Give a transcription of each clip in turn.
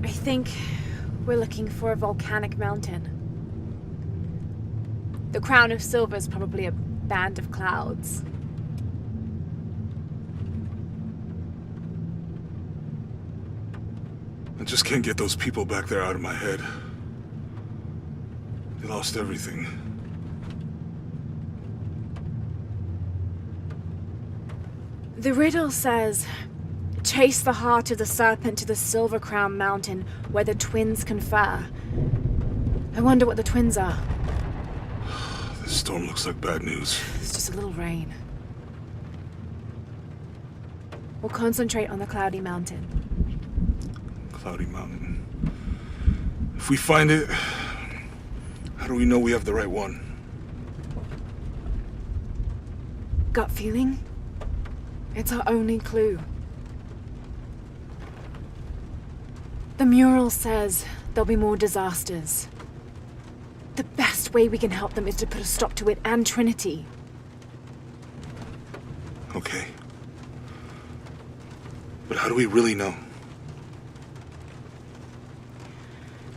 I think we're looking for a volcanic mountain. The crown of silver is probably a band of clouds. I just can't get those people back there out of my head. They lost everything. The riddle says, chase the heart of the serpent to the Silver Crown Mountain where the twins confer. I wonder what the twins are. This storm looks like bad news. It's just a little rain. We'll concentrate on the Cloudy Mountain. Cloudy Mountain. If we find it, how do we know we have the right one? Gut feeling? It's our only clue. The mural says there'll be more disasters. The best way we can help them is to put a stop to it and Trinity. Okay. But how do we really know?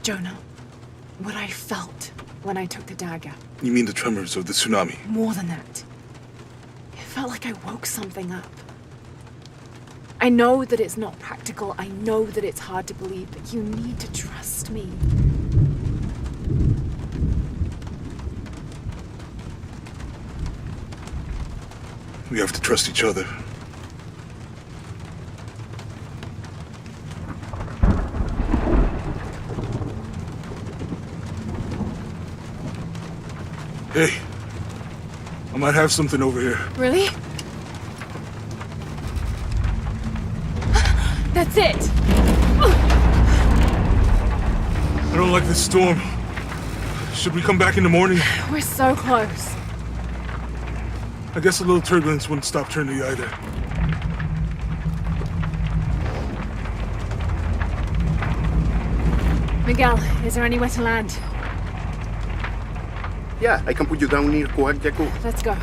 Jonah, what I felt when I took the dagger. You mean the tremors of the tsunami? More than that. It felt like I woke something up. I know that it's not practical. I know that it's hard to believe, but you need to trust me. We have to trust each other. Hey, I might have something over here. Really? That's it! I don't like this storm. Should we come back in the morning? We're so close. I guess a little turbulence wouldn't stop Trinity either. Miguel, is there anywhere to land? Yeah, I can put you down near Jaguar. Let's go.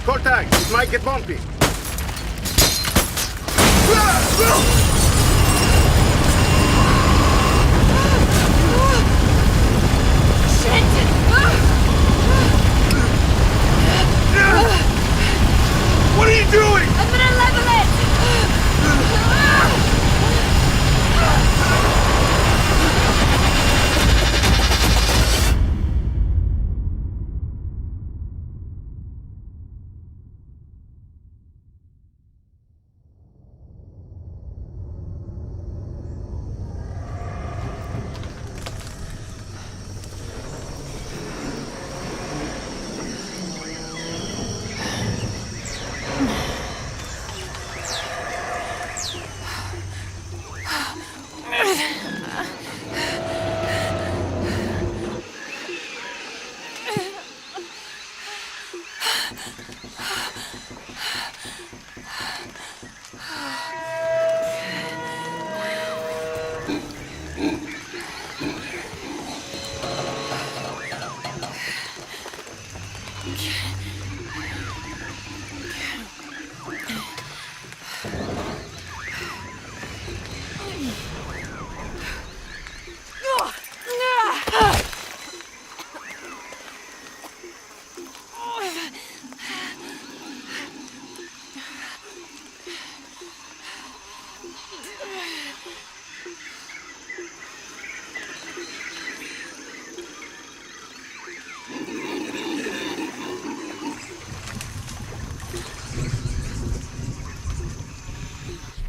Contact! It might get bumpy. What are you doing? I'm gonna level it!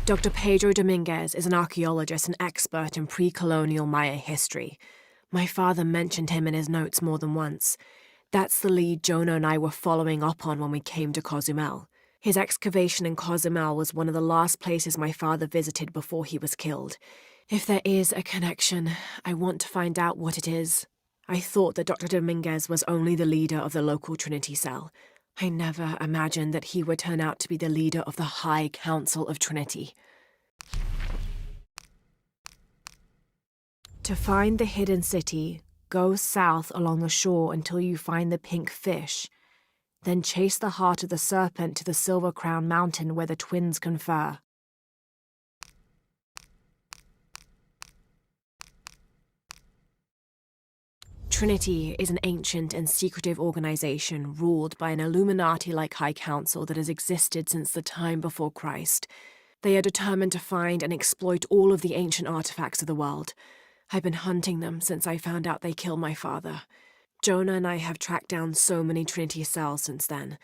Dr. Pedro Dominguez is an archaeologist and expert in pre-colonial Maya history. My father mentioned him in his notes more than once. That's the lead Jonah and I were following up on when we came to Cozumel. His excavation in Cozumel was one of the last places my father visited before he was killed. If there is a connection, I want to find out what it is. I thought that Dr. Dominguez was only the leader of the local Trinity cell. I never imagined that he would turn out to be the leader of the High Council of Trinity. To find the hidden city, Go south along the shore until you find the pink fish. Then chase the heart of the serpent to the Silver Crown Mountain where the twins confer. Trinity is an ancient and secretive organization ruled by an Illuminati-like High Council that has existed since the time before Christ. They are determined to find and exploit all of the ancient artifacts of the world. I've been hunting them since I found out they killed my father. Jonah and I have tracked down so many Trinity cells since then,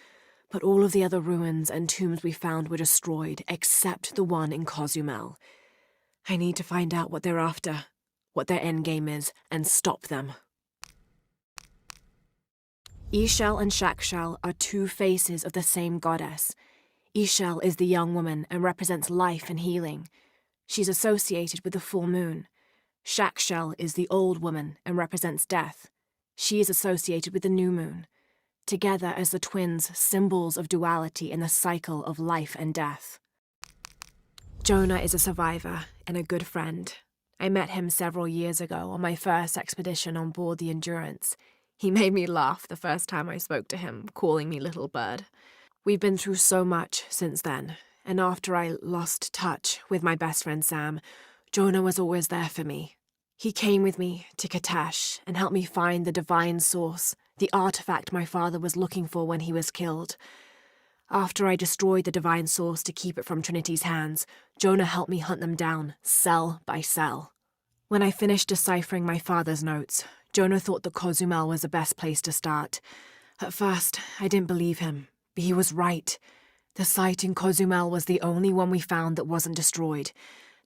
but all of the other ruins and tombs we found were destroyed except the one in Cozumel. I need to find out what they're after, what their endgame is, and stop them. Ixchel and Shakshel are two faces of the same goddess. Ixchel is the young woman and represents life and healing. She's associated with the full moon. Shakshel is the old woman and represents death. She is associated with the new moon. Together as the twins, symbols of duality in the cycle of life and death. Jonah is a survivor and a good friend. I met him several years ago on my first expedition on board the Endurance. He made me laugh the first time I spoke to him, calling me Little Bird. We've been through so much since then, and after I lost touch with my best friend Sam, Jonah was always there for me. He came with me to Katesh and helped me find the divine source, the artifact my father was looking for when he was killed. After I destroyed the divine source to keep it from Trinity's hands, Jonah helped me hunt them down, cell by cell. When I finished deciphering my father's notes, Jonah thought that Cozumel was the best place to start. At first, I didn't believe him, but he was right. The site in Cozumel was the only one we found that wasn't destroyed.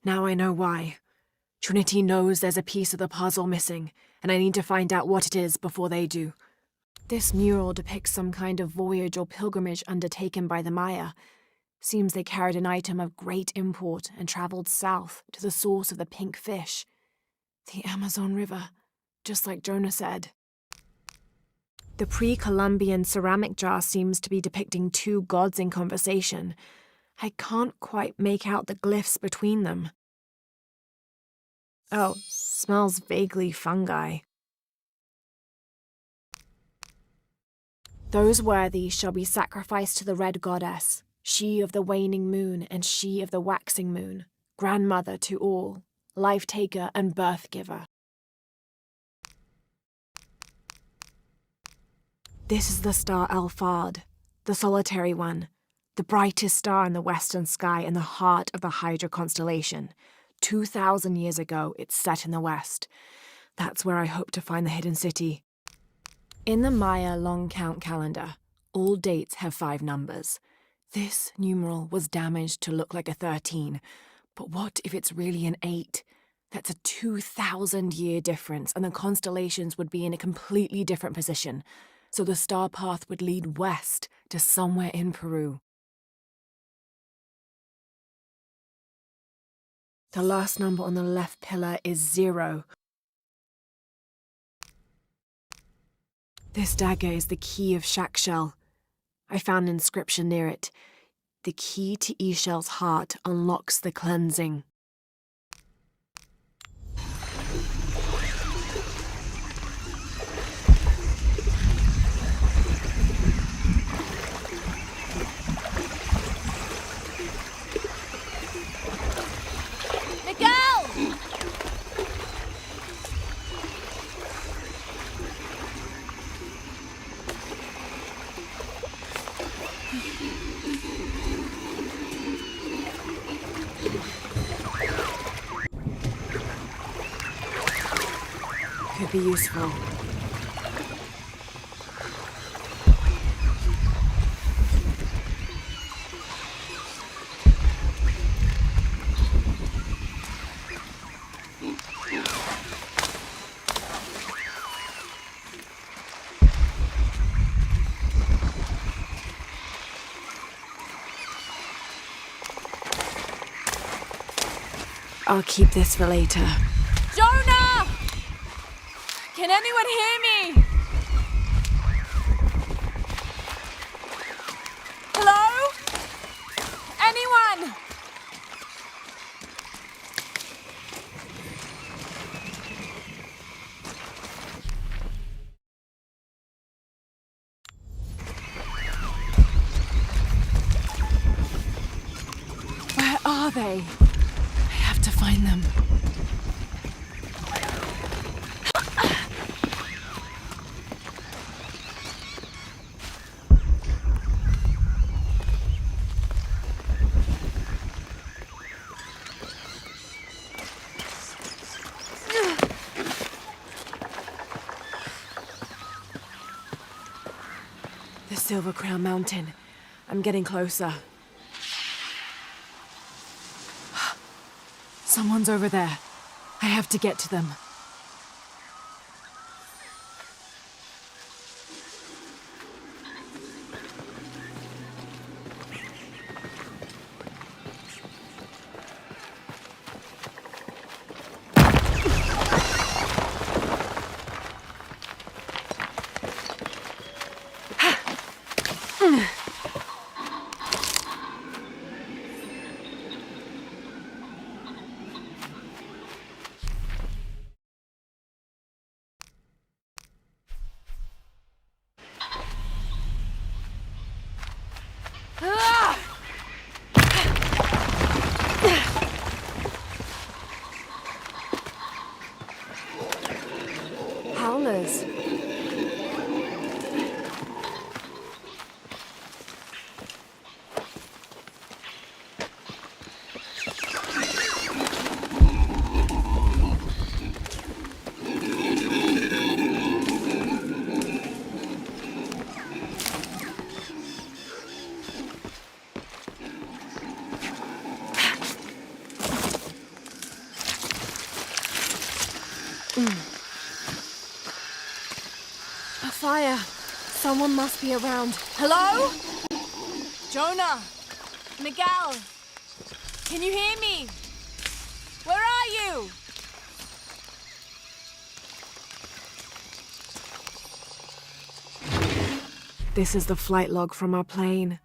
Now I know why. Trinity knows there's a piece of the puzzle missing, and I need to find out what it is before they do. This mural depicts some kind of voyage or pilgrimage undertaken by the Maya. Seems they carried an item of great import and traveled south to the source of the pink fish. The Amazon River, just like Jonah said. The pre-Columbian ceramic jar seems to be depicting two gods in conversation. I can't quite make out the glyphs between them. Oh, smells vaguely fungi. Those worthy shall be sacrificed to the red goddess, she of the waning moon and she of the waxing moon, grandmother to all, life-taker and birth-giver. This is the star Alphard, the solitary one, the brightest star in the western sky and the heart of the Hydra constellation. 2,000 years ago, it's set in the west. That's where I hope to find the hidden city. In the Maya long count calendar, all dates have 5 numbers. This numeral was damaged to look like a 13, but what if it's really an 8? That's a 2,000-year difference, and the constellations would be in a completely different position. So the star path would lead west to somewhere in Peru. The last number on the left pillar is 0. This dagger is the key of Shakshel. I found an inscription near it. The key to Ixchel's heart unlocks the cleansing. Could be useful. I'll keep this for later. Jonah! Can anyone hear me? Hello? Anyone? they? I have to find them. The Silver Crown Mountain. I'm getting closer. Someone's over there. I have to get to them. Howlers. A fire. Someone must be around. Hello? Jonah? Miguel? Can you hear me? Where are you? This is the flight log from our plane.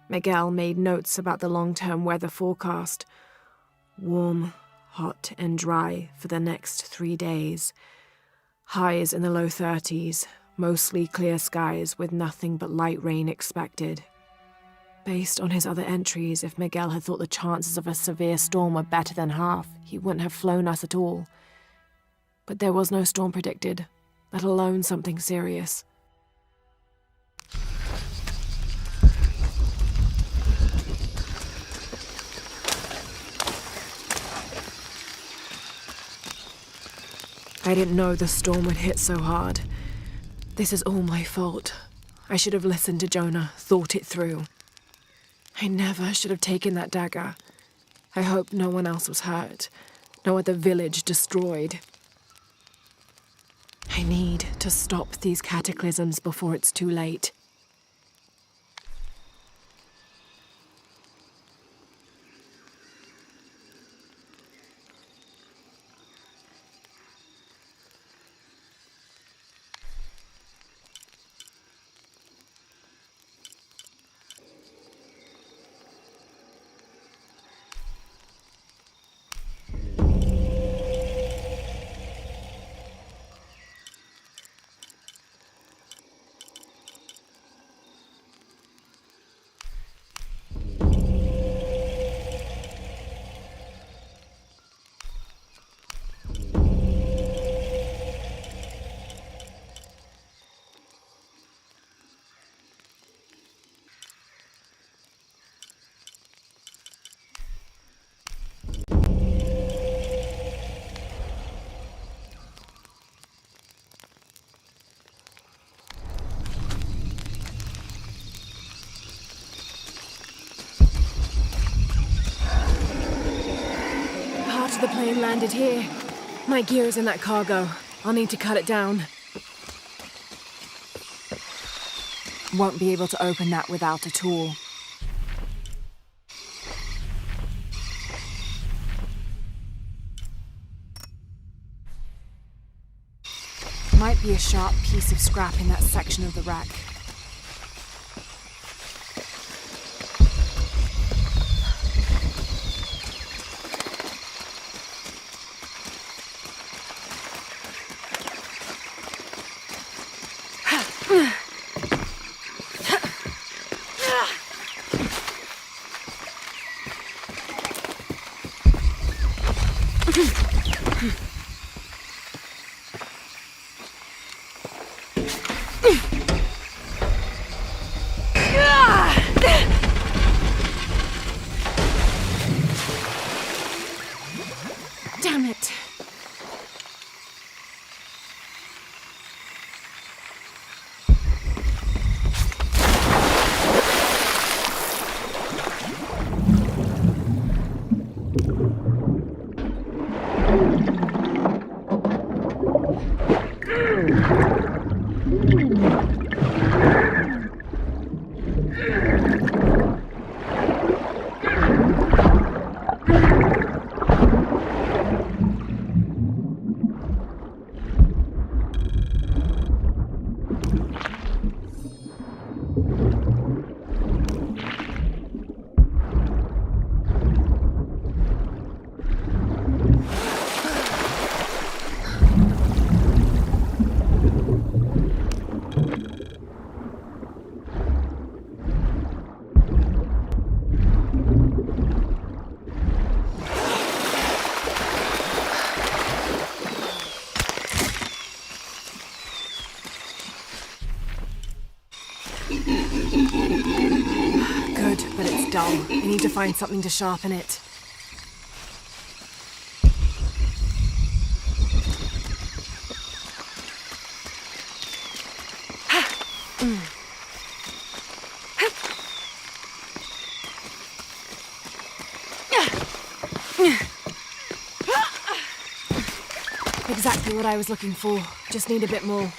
Miguel made notes about the long-term weather forecast. Warm, hot, and dry for the next 3 days. Highs in the low 30s, mostly clear skies with nothing but light rain expected. Based on his other entries, if Miguel had thought the chances of a severe storm were better than half, he wouldn't have flown us at all. But there was no storm predicted, let alone something serious. I didn't know the storm would hit so hard. This is all my fault. I should have listened to Jonah, thought it through. I never should have taken that dagger. I hope no one else was hurt. No other village destroyed. I need to stop these cataclysms before it's too late. The plane landed here. My gear is in that cargo. I'll need to cut it down. Won't be able to open that without a tool. Might be a sharp piece of scrap in that section of the wreck. Damn it. Good, but it's dull. I need to find something to sharpen it. Exactly what I was looking for. Just need a bit more.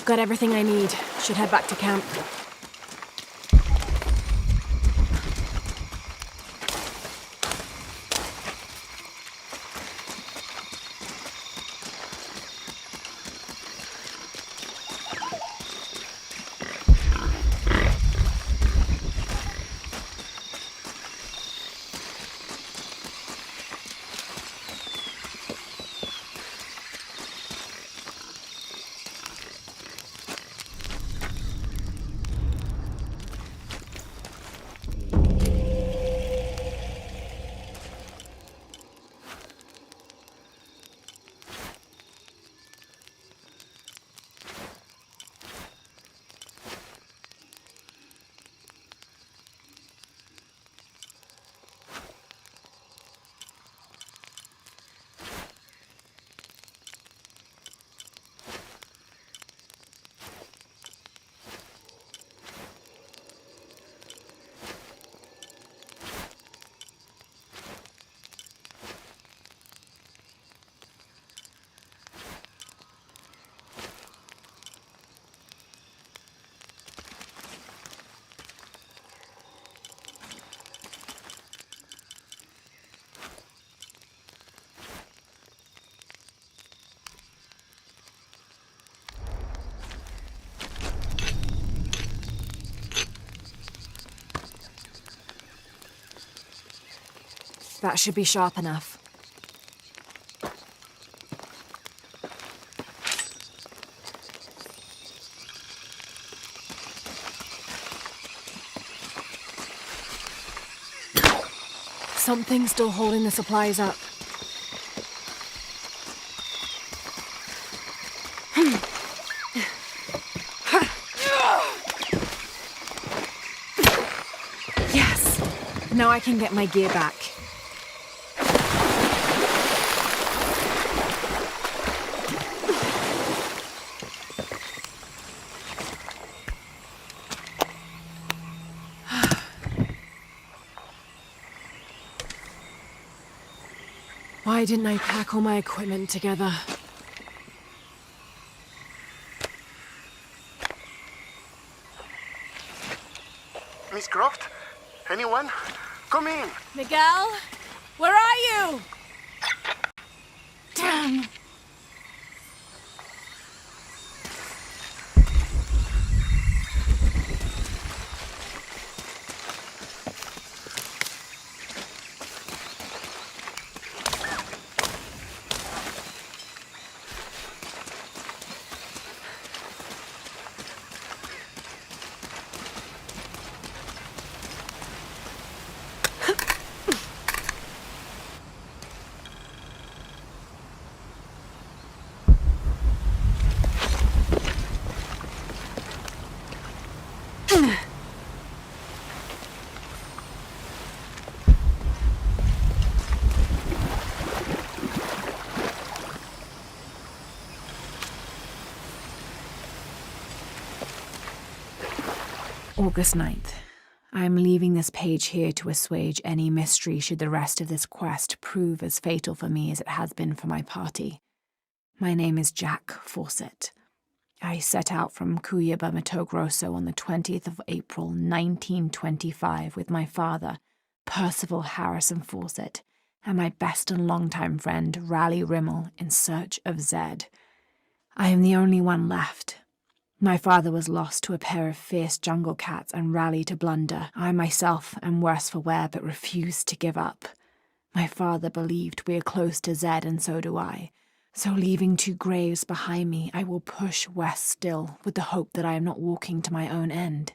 Got everything I need. Should head back to camp. That should be sharp enough. Something's still holding the supplies up. Yes! Now I can get my gear back. Why didn't I pack all my equipment together? Miss Croft? Anyone? Come in! Miguel? Where are you? Damn! August 9th. I am leaving this page here to assuage any mystery should the rest of this quest prove as fatal for me as it has been for my party. My name is Jack Fawcett. I set out from Cuyaba, Mato Grosso on the 20th of April, 1925 with my father, Percival Harrison Fawcett, and my best and longtime friend, Raleigh Rimmel, in search of Zed. I am the only one left. My father was lost to a pair of fierce jungle cats and Raleigh to blunder. I myself am worse for wear but refuse to give up. My father believed we are close to Zed, and so do I. So leaving 2 graves behind me, I will push west still, with the hope that I am not walking to my own end.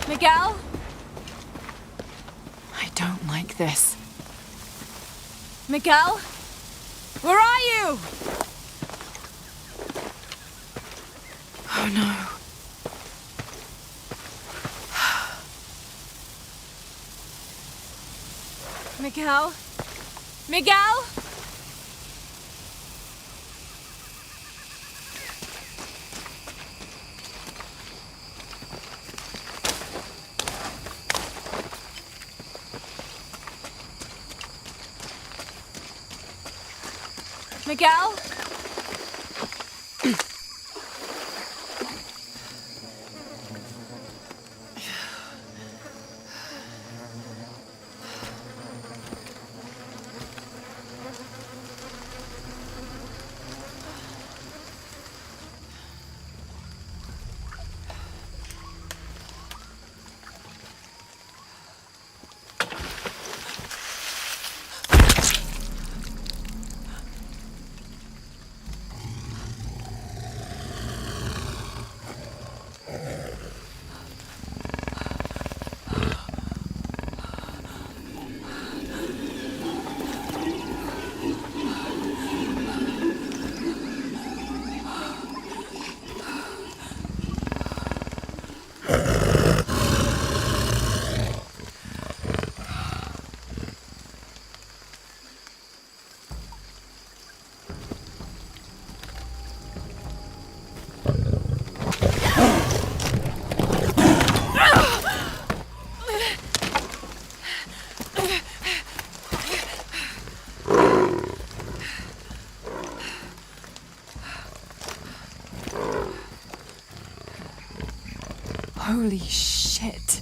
Miguel? I don't like this. Miguel? Where are you? Oh no. Miguel? Miguel? Miguel? Holy shit.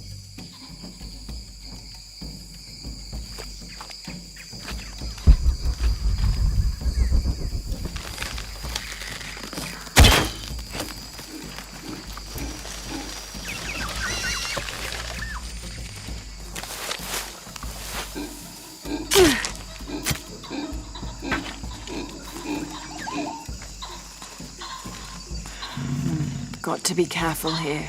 Got to be careful here.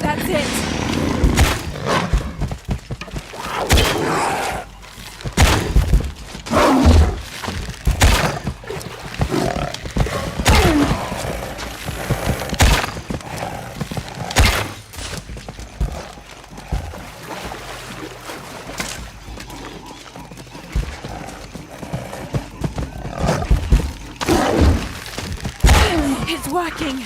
That's it. It's working.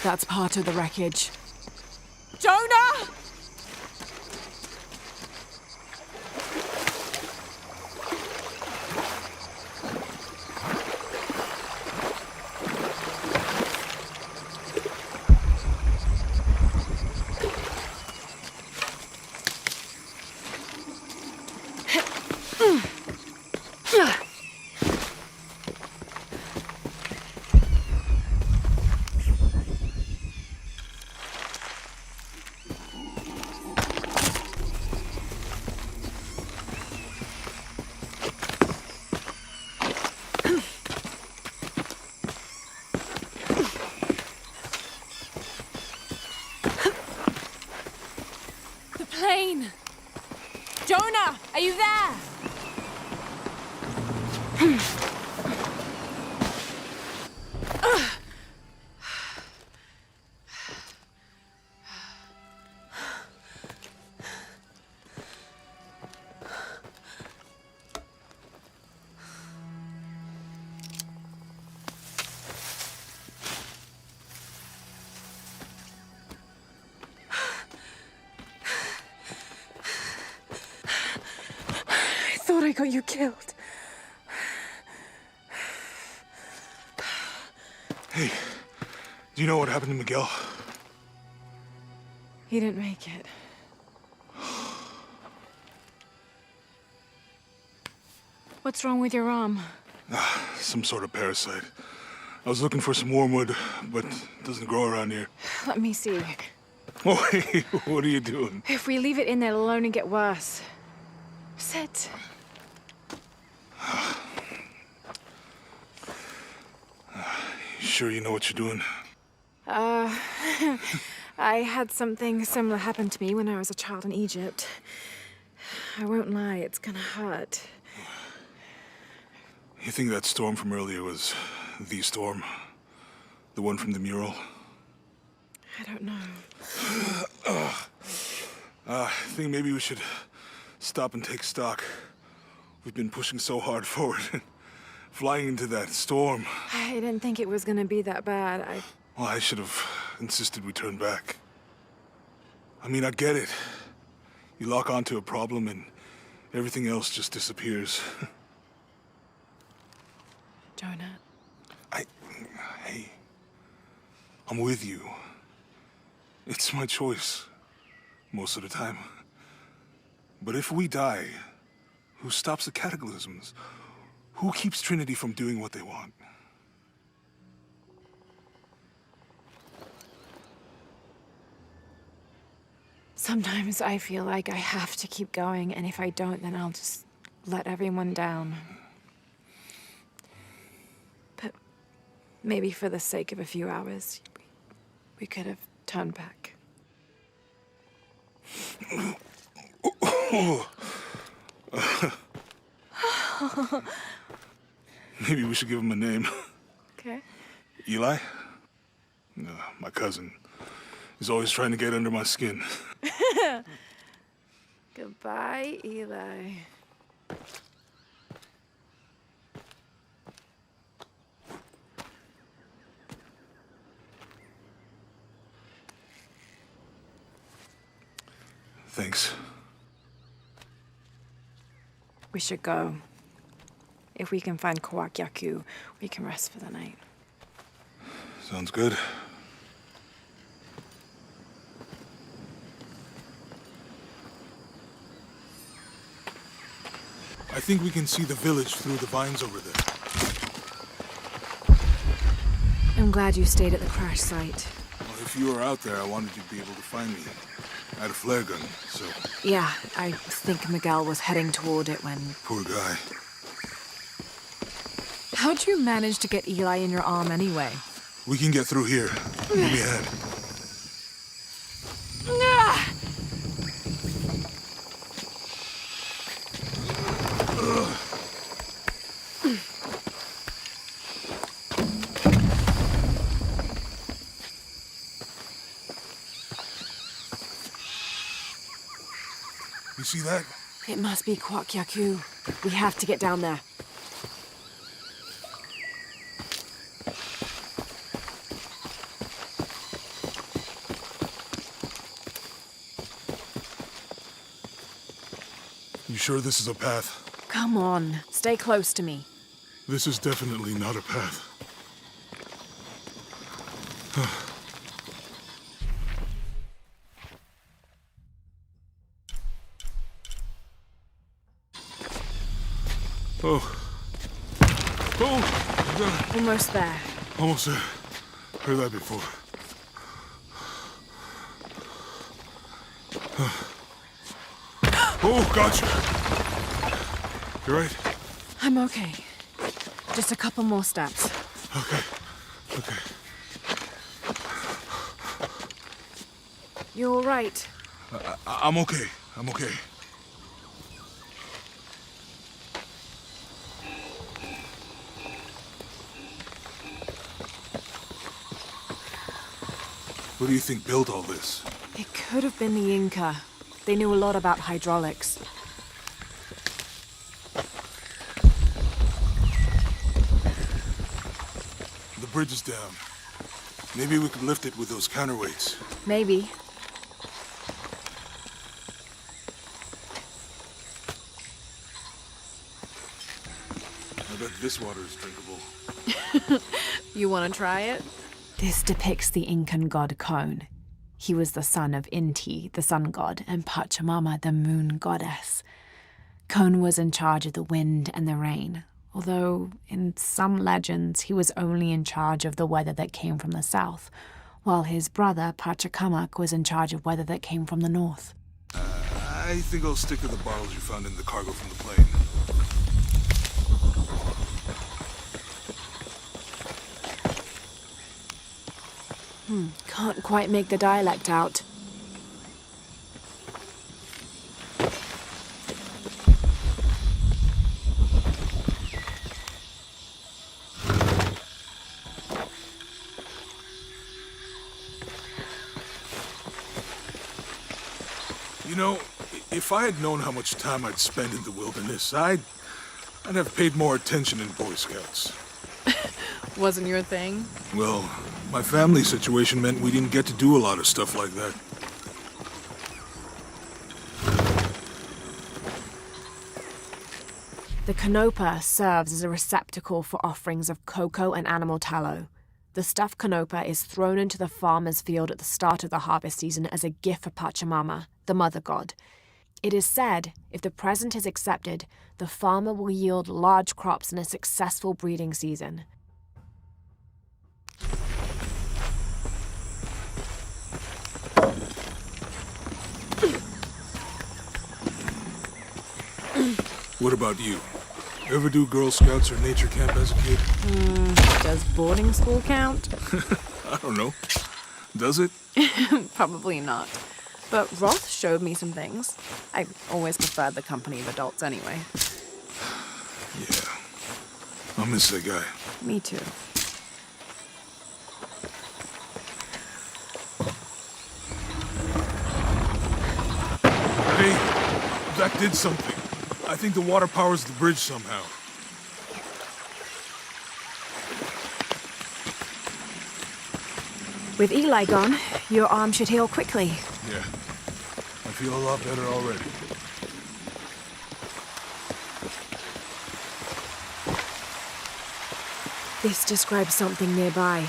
That's part of the wreckage. Jonah! Jonah, are you there? I thought I got you killed. Hey, do you know what happened to Miguel? He didn't make it. What's wrong with your arm? Some sort of parasite. I was looking for some wormwood, but it doesn't grow around here. Let me see. Oh, hey, what are you doing? If we leave it in there, it'll only get worse. Sit. Sure you know what you're doing? I had something similar happen to me when I was a child in Egypt. I won't lie, it's gonna hurt. You think that storm from earlier was the storm? The one from the mural? I don't know. I think maybe we should stop and take stock. We've been pushing so hard forward. Flying into that storm. I didn't think it was gonna be that bad. Well, I should have insisted we turn back. I mean, I get it. You lock onto a problem and everything else just disappears. Jonah. Hey, I'm with you. It's my choice, most of the time. But if we die, who stops the cataclysms? Who keeps Trinity from doing what they want? Sometimes I feel like I have to keep going, and if I don't, then I'll just let everyone down. But maybe for the sake of a few hours, we could have turned back. Maybe we should give him a name. Okay. Eli? My cousin. He's always trying to get under my skin. Goodbye, Eli. Thanks. We should go. If we can find Yaku, we can rest for the night. Sounds good. I think we can see the village through the vines over there. I'm glad you stayed at the crash site. Well, if you were out there, I wanted you to be able to find me. I had a flare gun, so... Yeah, I think Miguel was heading toward it when... Poor guy. How'd you manage to get Eli in your arm anyway? We can get through here. Move me ahead. You see that? It must be Yaku. We have to get down there. You sure this is a path? Come on, stay close to me. This is definitely not a path. Oh. Oh! Almost there. Almost there. Heard that before. Oh, gotcha. You right? I'm okay. Just a couple more steps. Okay. Okay. You all right? I'm okay. I'm okay. What do you think built all this? It could have been the Inca. They knew a lot about hydraulics. The bridge is down. Maybe we could lift it with those counterweights. Maybe. I bet this water is drinkable. You want to try it? This depicts the Incan god Kon. He was the son of Inti, the sun god, and Pachamama, the moon goddess. Kon was in charge of the wind and the rain, although in some legends he was only in charge of the weather that came from the south, while his brother Pachacamac was in charge of weather that came from the north. I think I'll stick to the bottles you found in the cargo from the plane. Can't quite make the dialect out. You know, if I had known how much time I'd spend in the wilderness, I'd have paid more attention in Boy Scouts. Wasn't your thing? Well, my family situation meant we didn't get to do a lot of stuff like that. The canopa serves as a receptacle for offerings of cocoa and animal tallow. The stuffed canopa is thrown into the farmer's field at the start of the harvest season as a gift for Pachamama, the mother god. It is said, if the present is accepted, the farmer will yield large crops in a successful breeding season. What about you? Ever do Girl Scouts or nature camp as a kid? Does boarding school count? I don't know. Does it? Probably not. But Roth showed me some things. I always preferred the company of adults anyway. Yeah. I'll miss that guy. Me too. Hey, that did something. I think the water powers the bridge somehow. With Eli gone, your arm should heal quickly. Yeah. I feel a lot better already. This describes something nearby.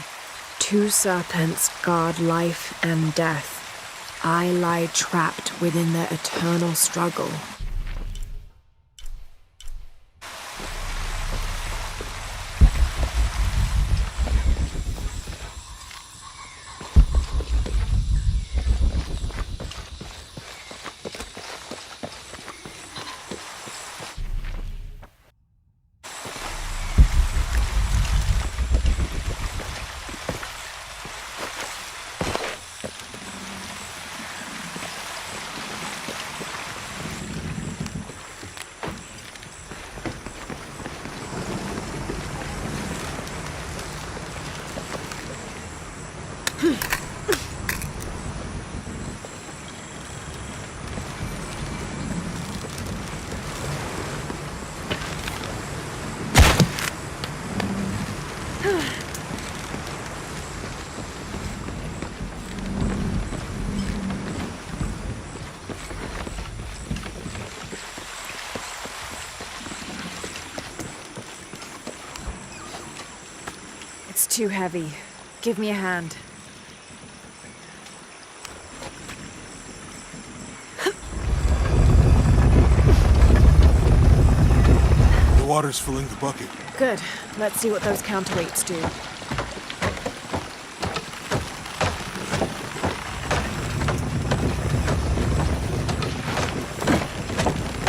2 serpents guard life and death. I lie trapped within their eternal struggle. It's too heavy. Give me a hand. The water's filling the bucket. Good. Let's see what those counterweights do.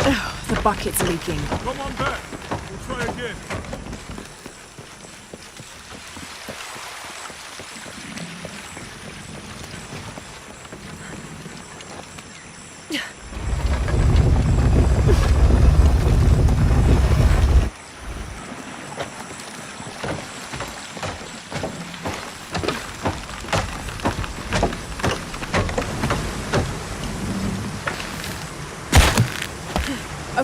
Oh, the bucket's leaking. Come on back. We'll try again.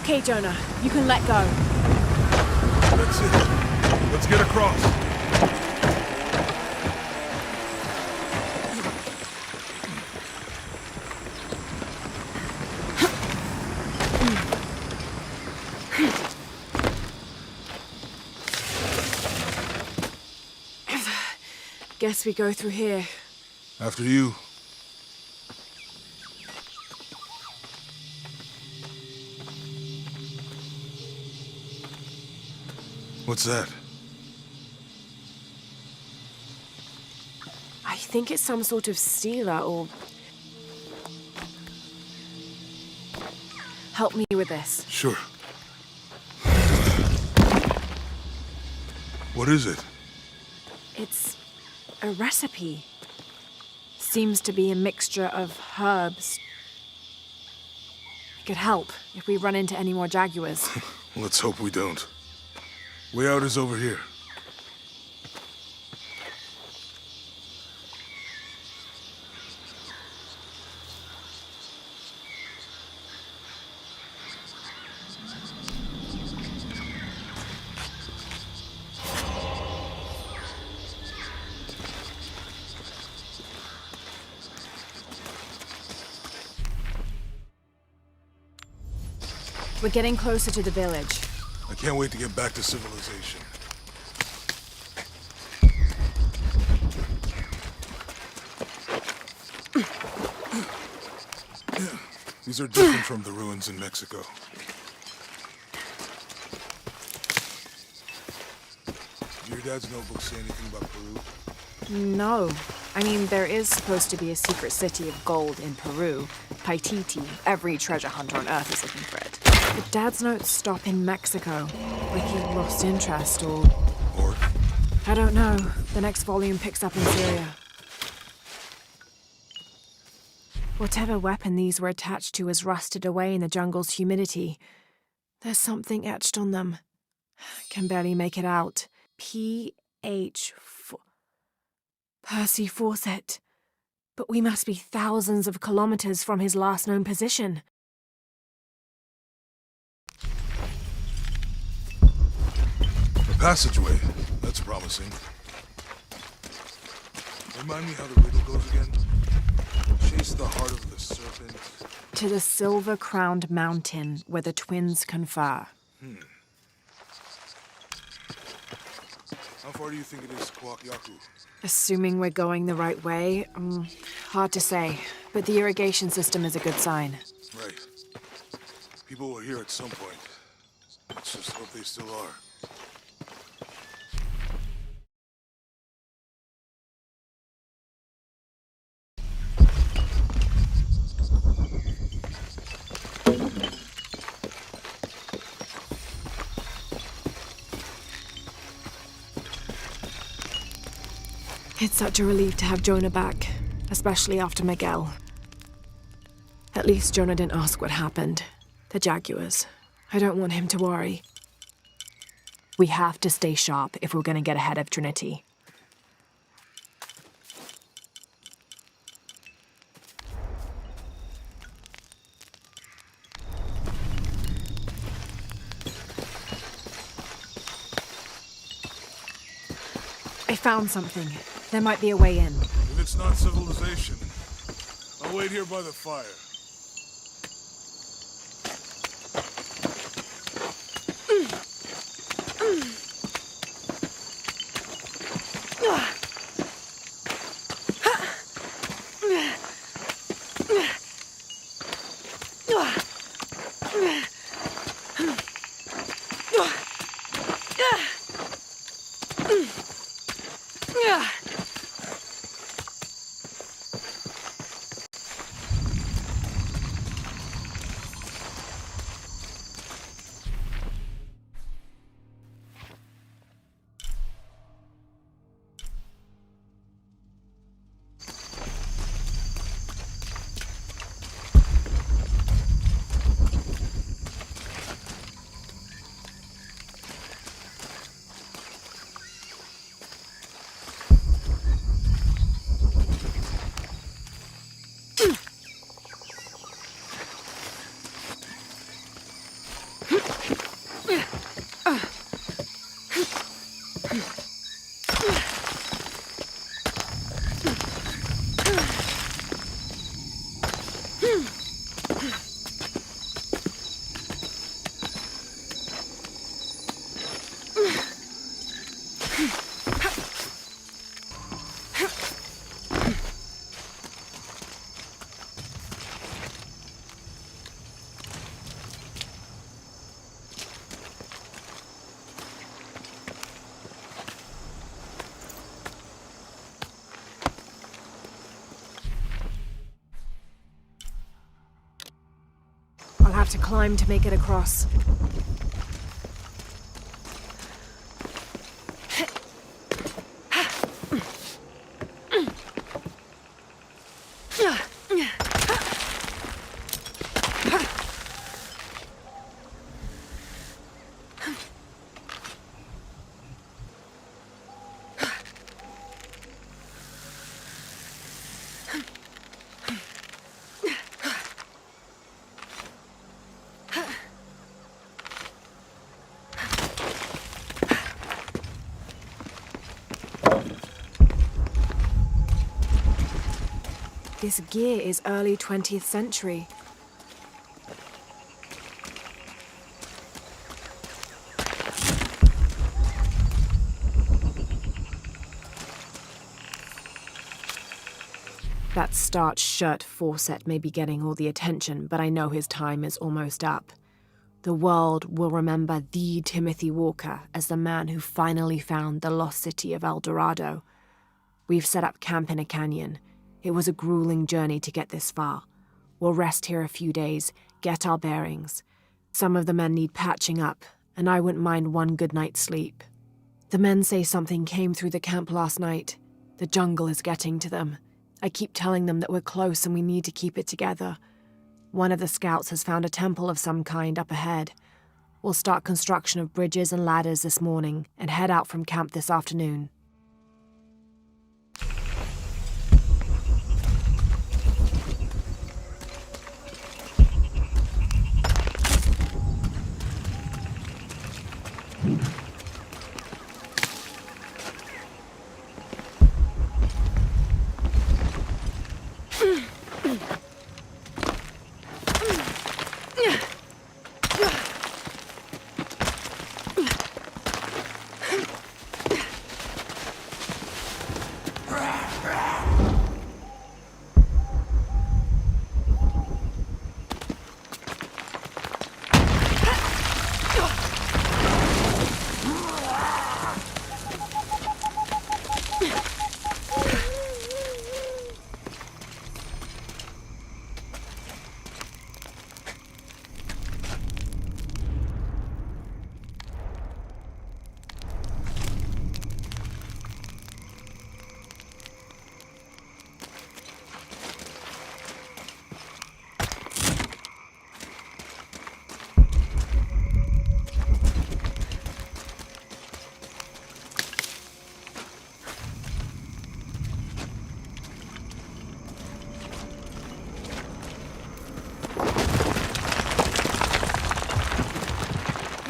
Okay, Jonah, you can let go. That's it. Let's get across. Guess we go through here. After you. What's that? I think it's some sort of stealer or... Help me with this. Sure. What is it? It's a recipe. Seems to be a mixture of herbs. It could help if we run into any more jaguars. Let's hope we don't. Way out is over here. We're getting closer to the village. I can't wait to get back to civilization. These are different from the ruins in Mexico. Do your dad's notebook say anything about Peru? No. I mean, there is supposed to be a secret city of gold in Peru. Paititi. Every treasure hunter on Earth is looking for it. But Dad's notes stop in Mexico. Like he lost interest or... Or? I don't know. The next volume picks up in Syria. Whatever weapon these were attached to has rusted away in the jungle's humidity. There's something etched on them. Can barely make it out. P.H. Percy Fawcett. But we must be thousands of kilometers from his last known position. A passageway. That's promising. Remind me how the riddle goes again? Chase the heart of the serpent. To the silver-crowned mountain where the twins confer. How far do you think it is to Kwakyaku? Assuming we're going the right way, hard to say. But the irrigation system is a good sign. Right. People were here at some point. Let's just hope they still are. It's such a relief to have Jonah back, especially after Miguel. At least Jonah didn't ask what happened. The jaguars. I don't want him to worry. We have to stay sharp if we're going to get ahead of Trinity. I found something. There might be a way in. If it's not civilization, I'll wait here by the fire. I'll have to climb to make it across. This gear is early 20th century. That starched shirt Fawcett may be getting all the attention, but I know his time is almost up. The world will remember the Timothy Walker as the man who finally found the lost city of El Dorado. We've set up camp in a canyon. It was a grueling journey to get this far. We'll rest here a few days, get our bearings. Some of the men need patching up, and I wouldn't mind one good night's sleep. The men say something came through the camp last night. The jungle is getting to them. I keep telling them that we're close and we need to keep it together. One of the scouts has found a temple of some kind up ahead. We'll start construction of bridges and ladders this morning and head out from camp this afternoon.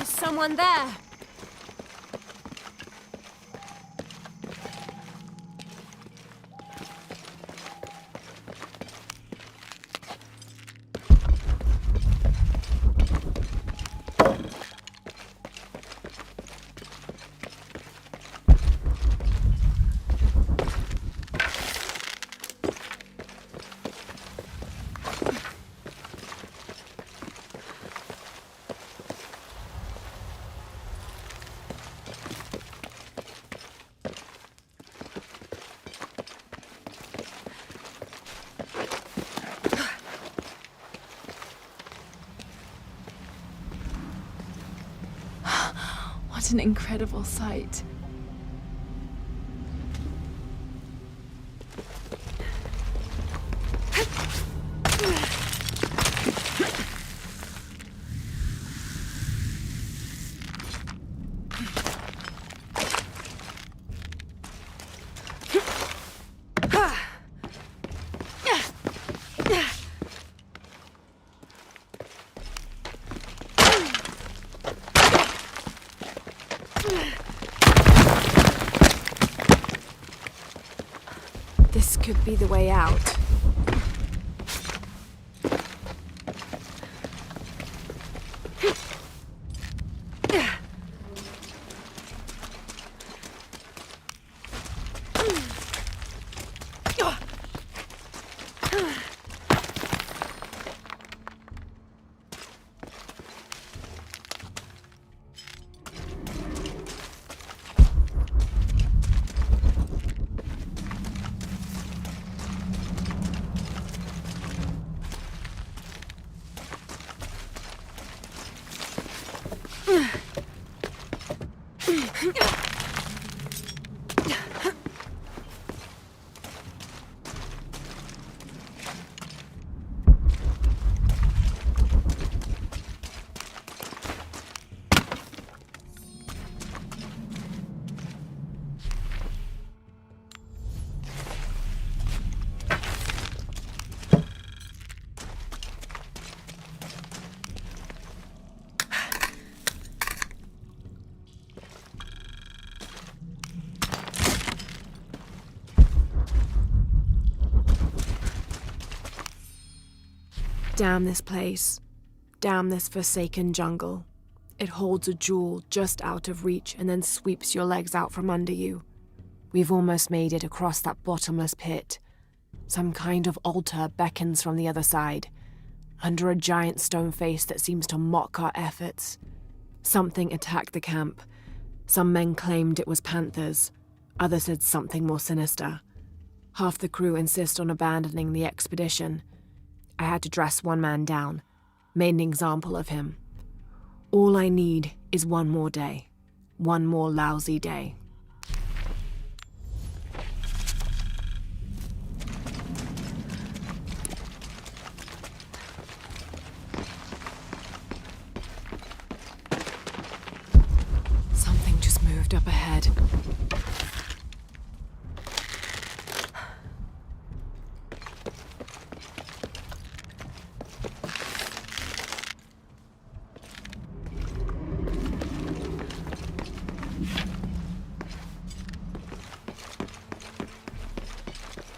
Someone there. What an incredible sight. This could be the way out. Damn this place. Damn this forsaken jungle. It holds a jewel just out of reach and then sweeps your legs out from under you. We've almost made it across that bottomless pit. Some kind of altar beckons from the other side, under a giant stone face that seems to mock our efforts. Something attacked the camp. Some men claimed it was panthers. Others said something more sinister. Half the crew insist on abandoning the expedition. I had to dress one man down, made an example of him. All I need is one more day. One more lousy day. Something just moved up ahead.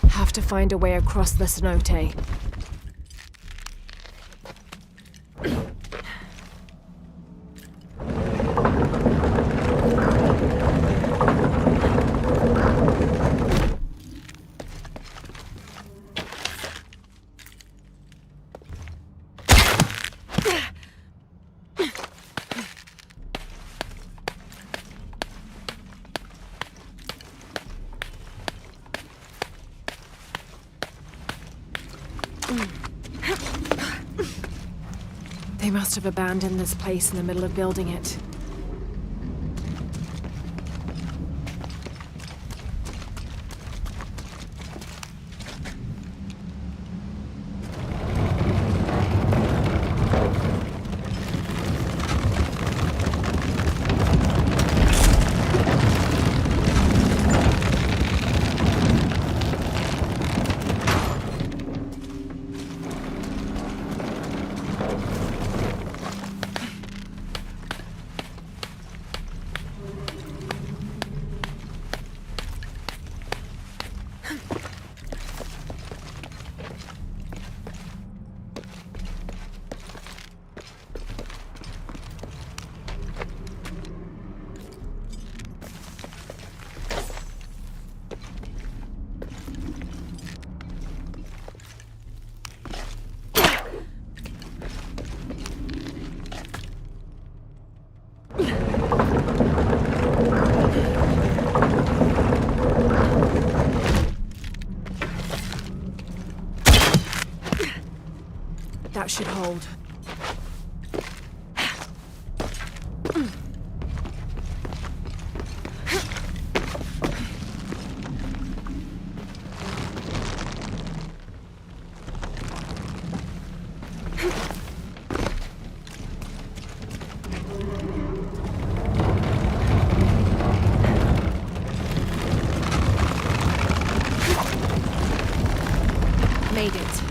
Have to find a way across the cenote. They must have abandoned this place in the middle of building it. That should hold. Made it.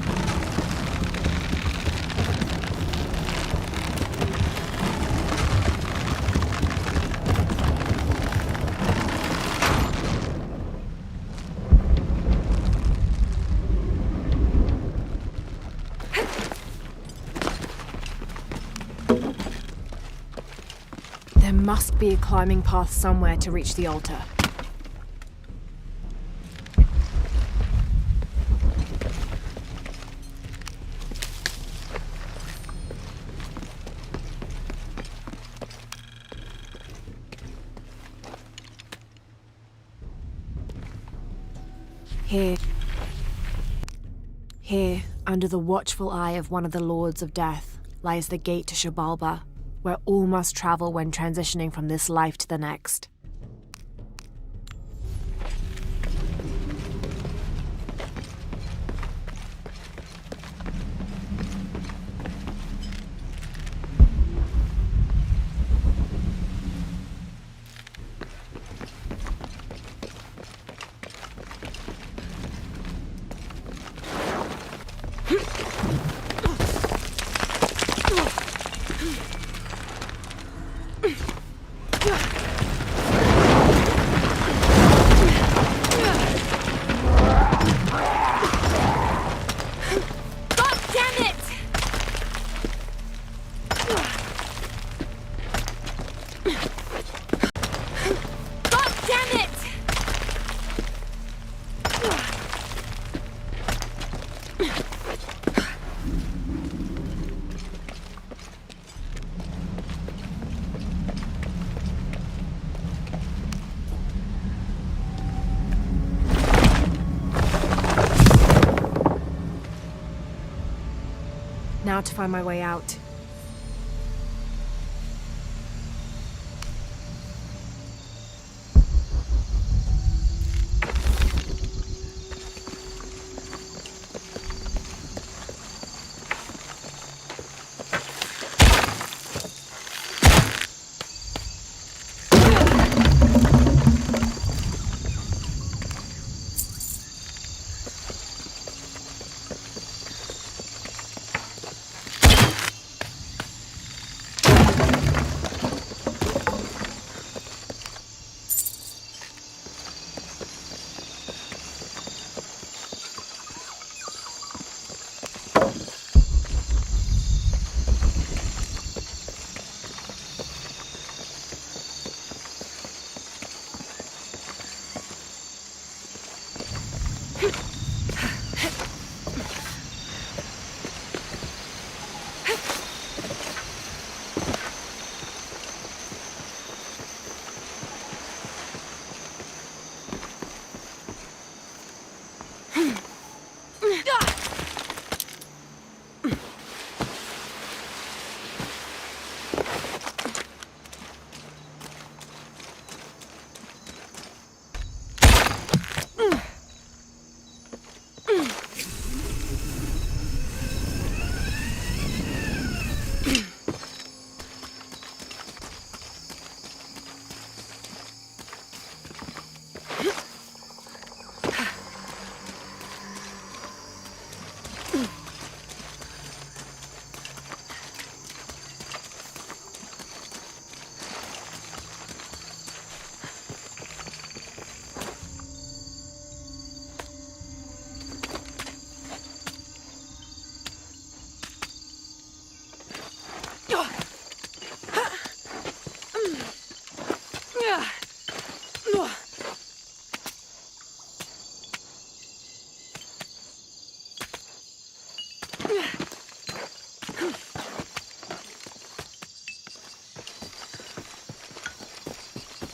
must be a climbing path somewhere to reach the altar. Here, under the watchful eye of one of the Lords of Death, lies the gate to Shabalba, where all must travel when transitioning from this life to the next. Now to find my way out.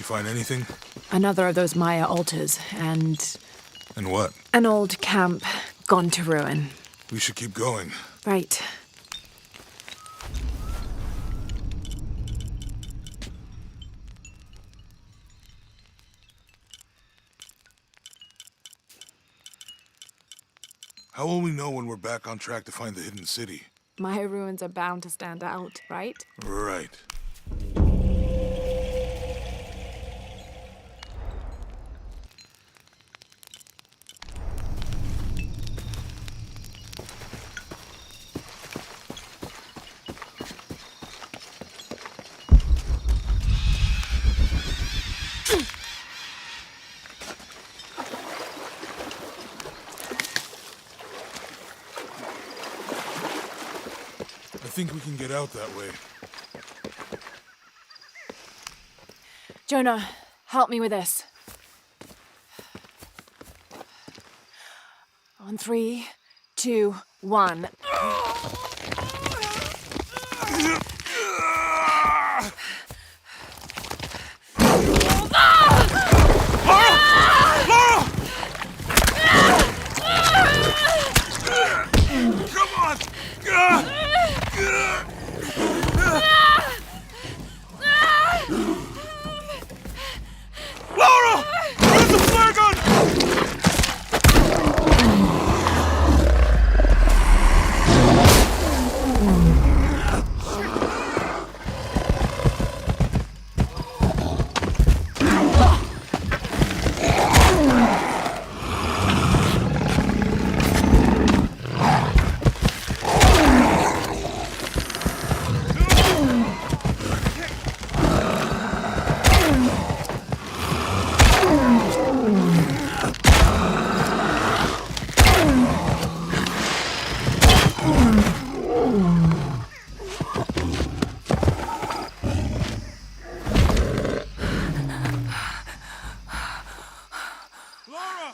You find anything? Another of those Maya altars, and And what? an old camp gone to ruin. We should keep going. Right. How will we know when we're back on track to find the hidden city? Maya ruins are bound to stand out, right? Right. I think we can get out that way. Jonah, help me with this. On 3, 2, 1. Come on! Lara! Where's the flare gun? Lara!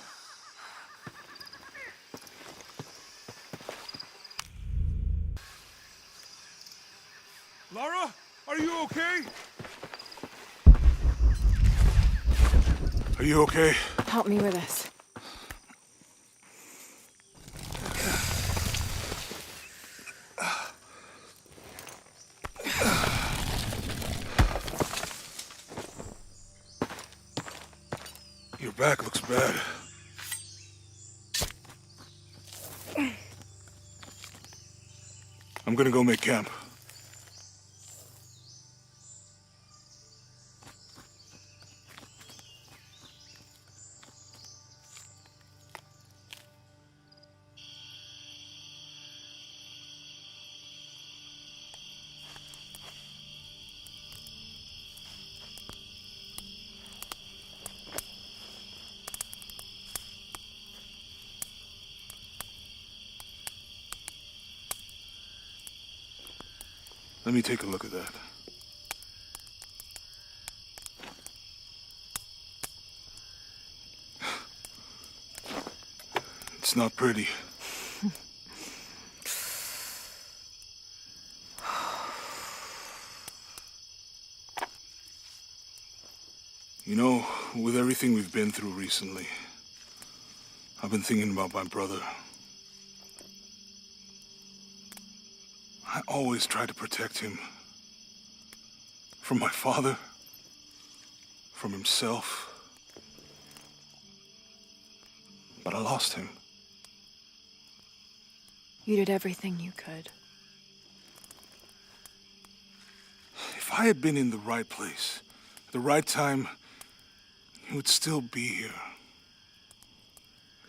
Lara, are you okay? Are you okay? Help me with this. Your back looks bad. I'm gonna go make camp. Let me take a look at that. It's not pretty. You know, with everything we've been through recently, I've been thinking about my brother. I always tried to protect him. From my father. From himself. But I lost him. You did everything you could. If I had been in the right place, at the right time, he would still be here.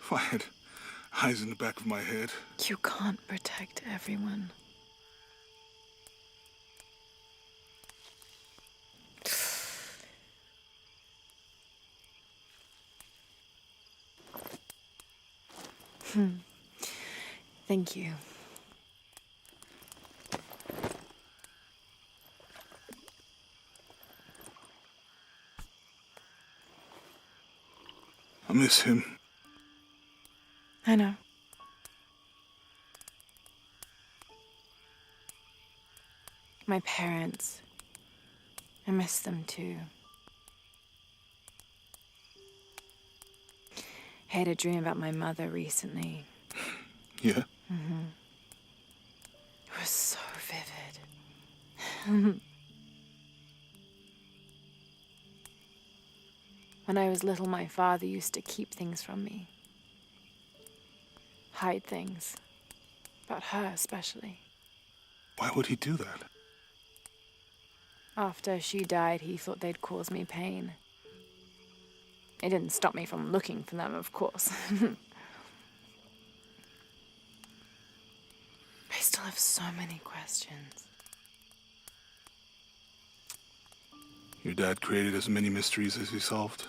If I had eyes in the back of my head. You can't protect everyone. Thank you. I miss him. I know. My parents. I miss them too. I had a dream about my mother recently. Yeah? It was so vivid. When I was little, my father used to keep things from me. Hide things. About her, especially. Why would he do that? After she died, he thought they'd cause me pain. It didn't stop me from looking for them, of course. I still have so many questions. Your dad created as many mysteries as he solved.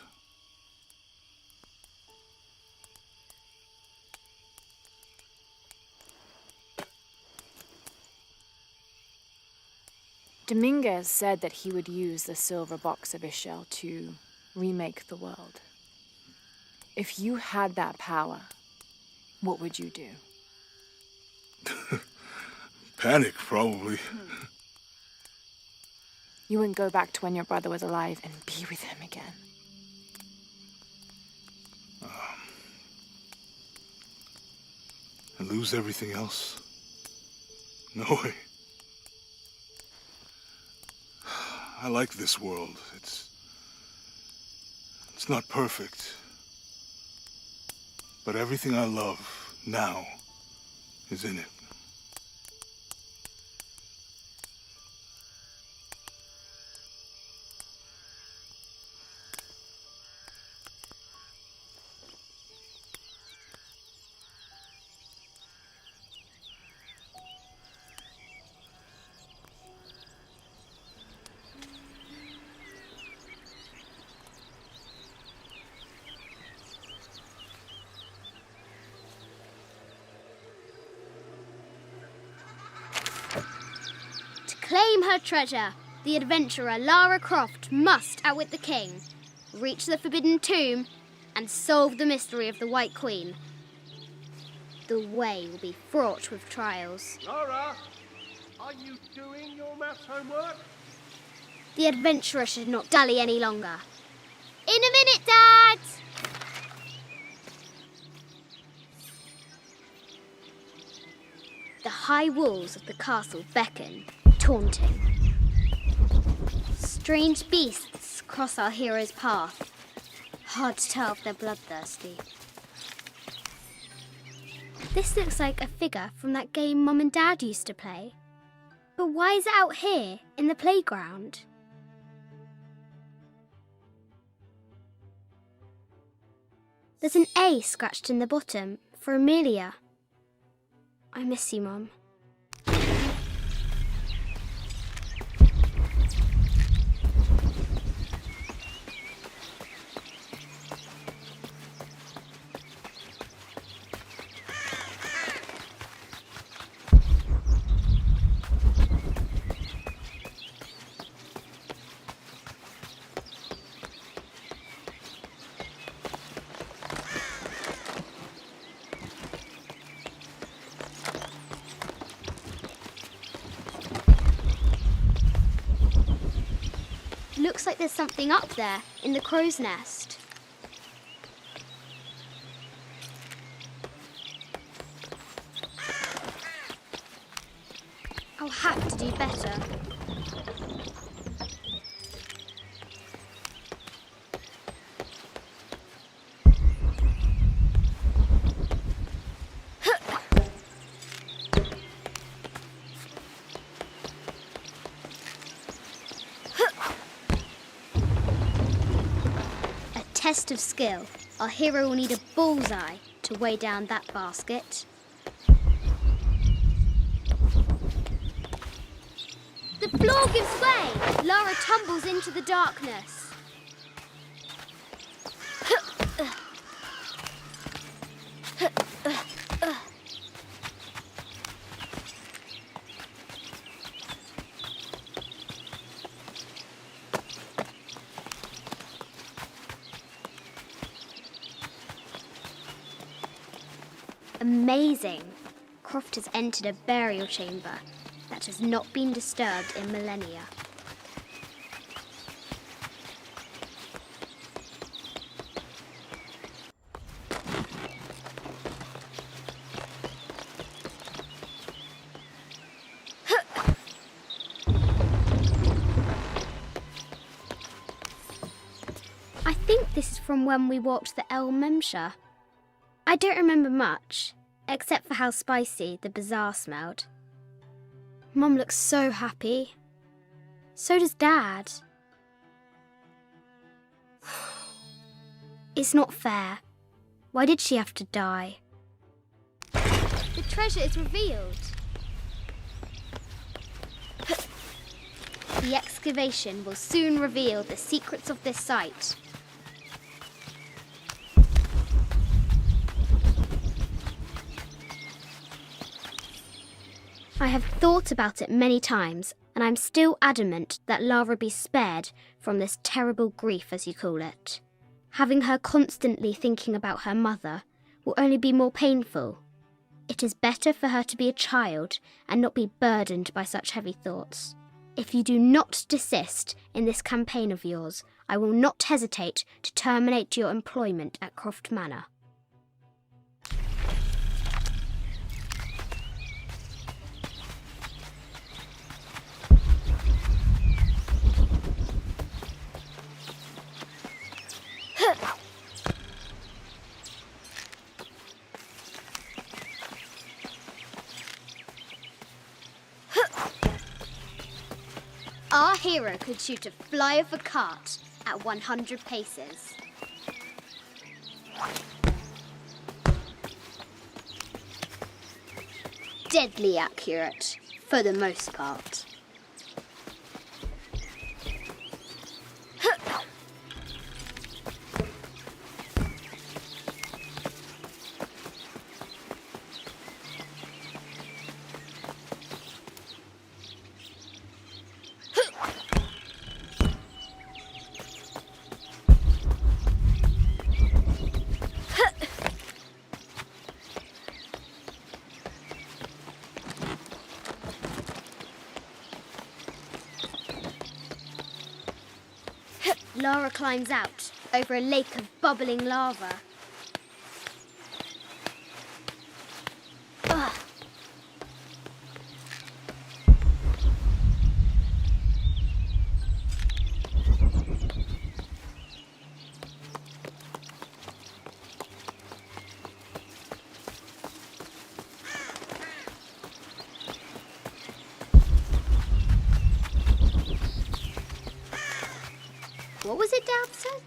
Dominguez said that he would use the silver box of his shell to remake the world. If you had that power, what would you do? Panic, probably. You wouldn't go back to when your brother was alive and be with him again. And lose everything else? No way. I like this world. It's not perfect. But everything I love now is in it. Claim her treasure. The adventurer Lara Croft must outwit the king, reach the forbidden tomb, and solve the mystery of the White Queen. The way will be fraught with trials. Lara, are you doing your maths homework? The adventurer should not dally any longer. In a minute, Dad! The high walls of the castle beckon, taunting. Strange beasts cross our hero's path. Hard to tell if they're bloodthirsty. This looks like a figure from that game Mum and Dad used to play. But why is it out here, in the playground? There's an A scratched in the bottom for Amelia. I miss you, Mum. Looks like there's something up there in the crow's nest. I'll have to do better. Test of skill. Our hero will need a bullseye to weigh down that basket. The floor gives way! Lara tumbles into the darkness. Amazing! Croft has entered a burial chamber that has not been disturbed in millennia. I think this is from when we walked the El Memsha. I don't remember much, except for how spicy the bazaar smelled. Mum looks so happy. So does Dad. It's not fair. Why did she have to die? The treasure is revealed. The excavation will soon reveal the secrets of this site. I have thought about it many times and I'm still adamant that Lara be spared from this terrible grief, as you call it. Having her constantly thinking about her mother will only be more painful. It is better for her to be a child and not be burdened by such heavy thoughts. If you do not desist in this campaign of yours, I will not hesitate to terminate your employment at Croft Manor. Our hero could shoot a fly of a cart at 100 paces. Deadly accurate, for the most part. Lara climbs out over a lake of bubbling lava. Ugh. What was it Dad said?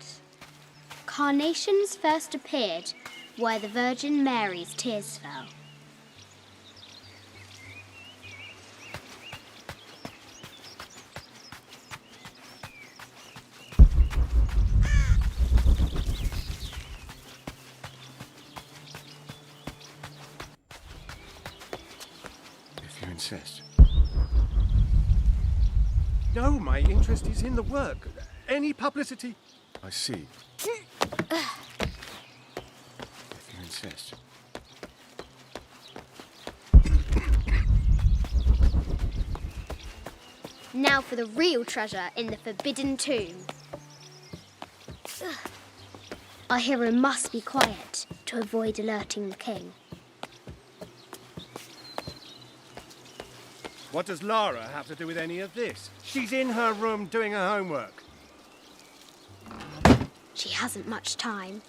Carnations first appeared where the Virgin Mary's tears fell. If you insist. No, my interest is in the work. Any publicity? I see. If you insist. Now for the real treasure in the Forbidden Tomb. Our hero must be quiet to avoid alerting the king. What does Lara have to do with any of this? She's in her room doing her homework. She hasn't much time.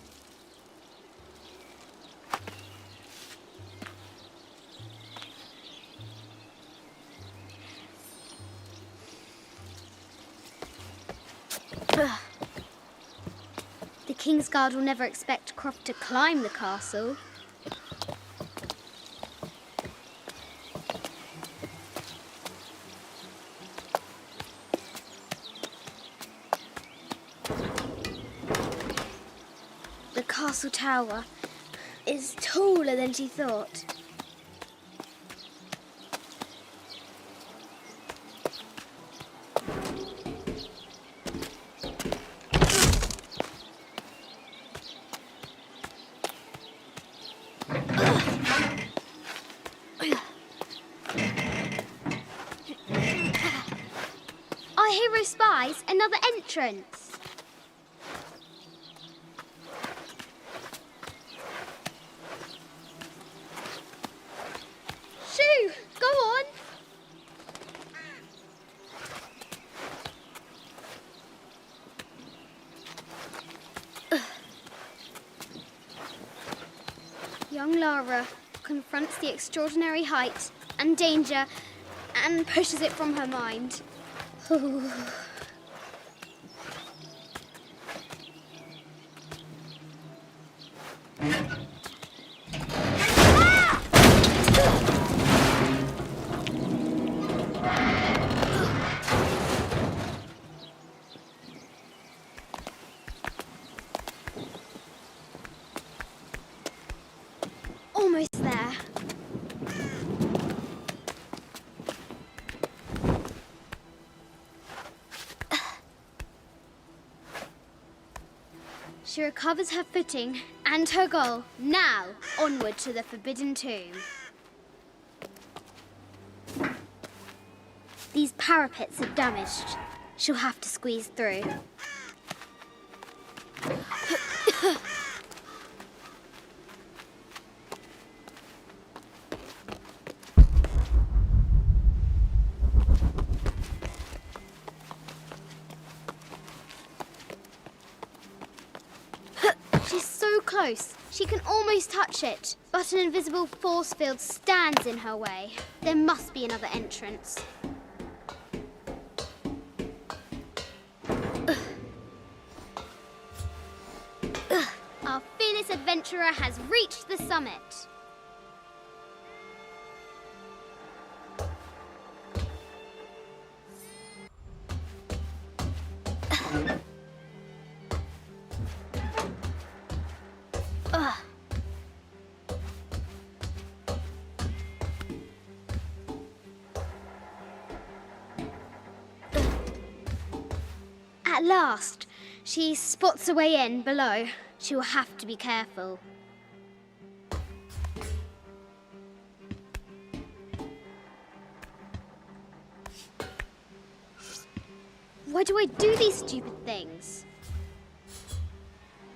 The King's Guard will never expect Croft to climb the castle. The castle tower is taller than she thought. Our hero spies another entrance. Shoo! Go on! Young Lara confronts the extraordinary height and danger and pushes it from her mind. Almost there. She recovers her footing and her goal. Now, onward to the Forbidden Tomb. These parapets are damaged. She'll have to squeeze through. She's so close. She can almost touch it. But an invisible force field stands in her way. There must be another entrance. Our fearless adventurer has reached the summit. At last, she spots a way in below. She will have to be careful. Why do I do these stupid things?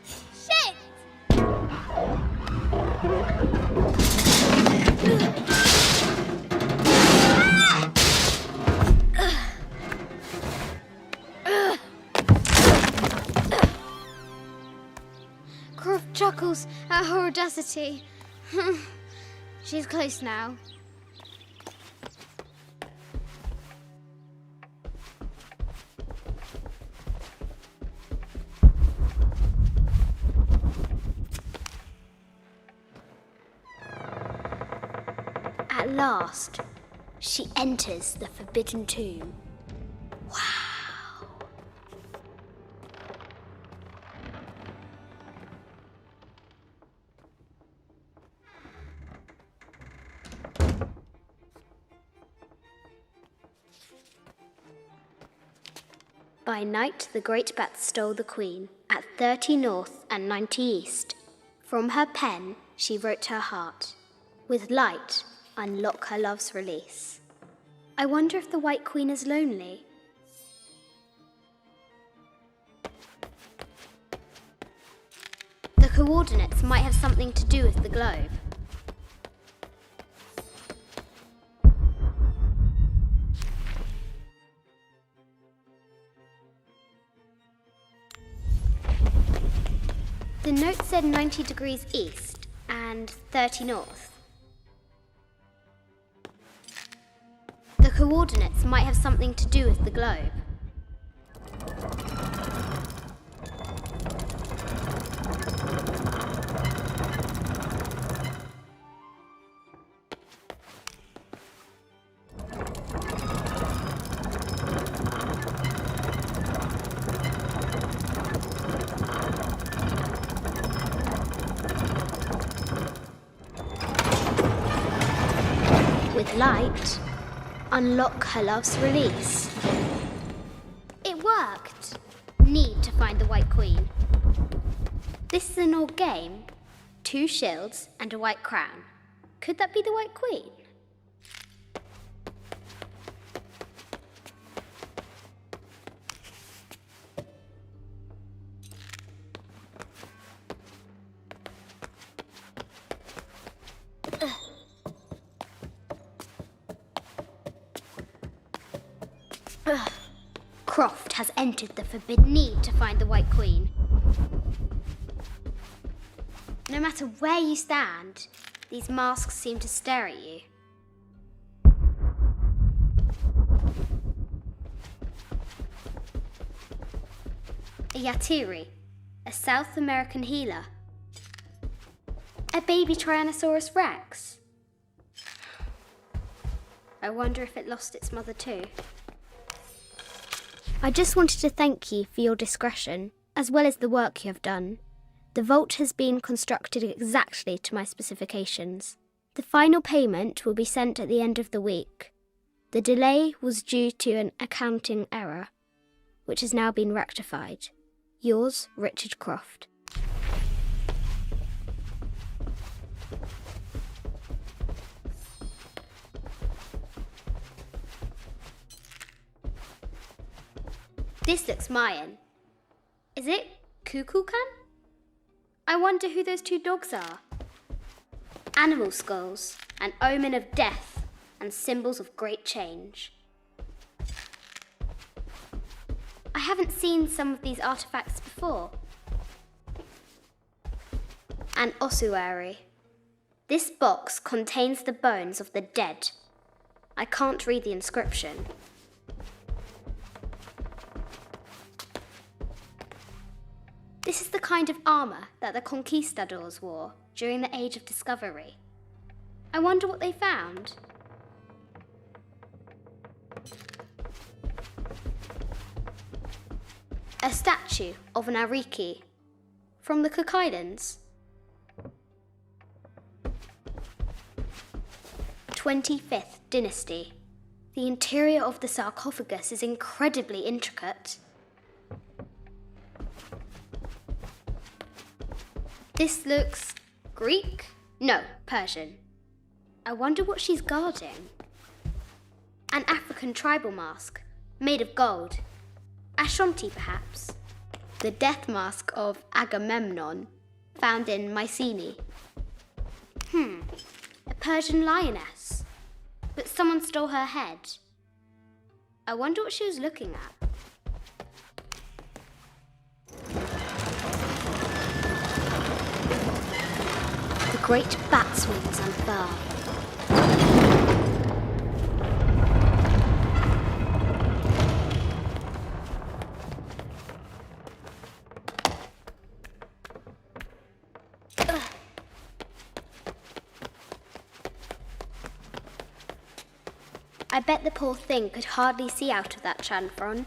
Shit! Croft chuckles at her audacity. She's close now. At last, she enters the Forbidden Tomb. Wow! By night, the great bat stole the queen at 30 north and 90 east. From her pen, she wrote her heart. With light, unlock her love's release. I wonder if the White Queen is lonely. The coordinates might have something to do with the globe. The note said 90 degrees east and 30 north. The coordinates might have something to do with the globe. With light, unlock her love's release. It worked. Need to find the White Queen. This is an old game. 2 shields and a white crown. Could that be the White Queen? Croft has entered the Forbidden. Need to find the White Queen. No matter where you stand, these masks seem to stare at you. A Yatiri, a South American healer. A baby Tyrannosaurus Rex. I wonder if it lost its mother too. I just wanted to thank you for your discretion, as well as the work you have done. The vault has been constructed exactly to my specifications. The final payment will be sent at the end of the week. The delay was due to an accounting error, which has now been rectified. Yours, Richard Croft. This looks Mayan. Is it Kukulkan? I wonder who those two dogs are. Animal skulls, an omen of death and symbols of great change. I haven't seen some of these artifacts before. An ossuary. This box contains the bones of the dead. I can't read the inscription. This is the kind of armour that the conquistadors wore during the Age of Discovery. I wonder what they found. A statue of an Ariki from the Cook Islands. 25th Dynasty. The interior of the sarcophagus is incredibly intricate. This looks Greek? No, Persian. I wonder what she's guarding. An African tribal mask, made of gold. Ashanti, perhaps. The death mask of Agamemnon, found in Mycenae. A Persian lioness. But someone stole her head. I wonder what she was looking at. The great bat's wings unfurl. I bet the poor thing could hardly see out of that chanfron.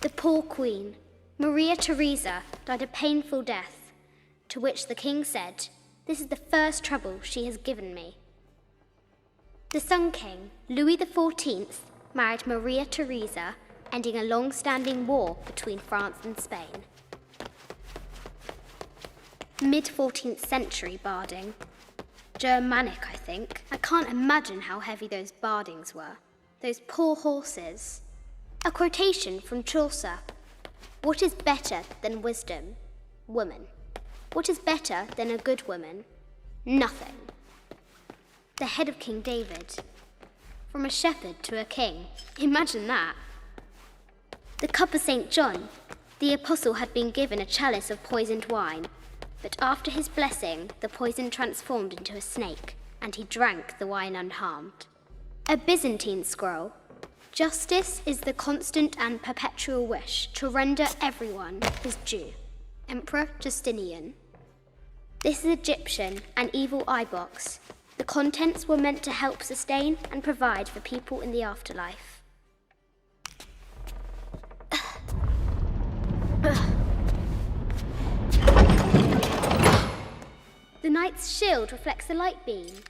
The poor queen, Maria Theresa, died a painful death, to which the king said, "This is the first trouble she has given me." The Sun King, Louis XIV, married Maria Theresa, ending a long-standing war between France and Spain. Mid-14th century barding. Germanic, I think. I can't imagine how heavy those bardings were. Those poor horses. A quotation from Chaucer. What is better than wisdom? Woman. What is better than a good woman? Nothing. The head of King David. From a shepherd to a king. Imagine that. The cup of St. John. The apostle had been given a chalice of poisoned wine. But after his blessing, the poison transformed into a snake, and he drank the wine unharmed. A Byzantine scroll. Justice is the constant and perpetual wish to render everyone his due. Emperor Justinian. This is Egyptian, an evil eye box. The contents were meant to help sustain and provide for people in the afterlife. The knight's shield reflects the light beam.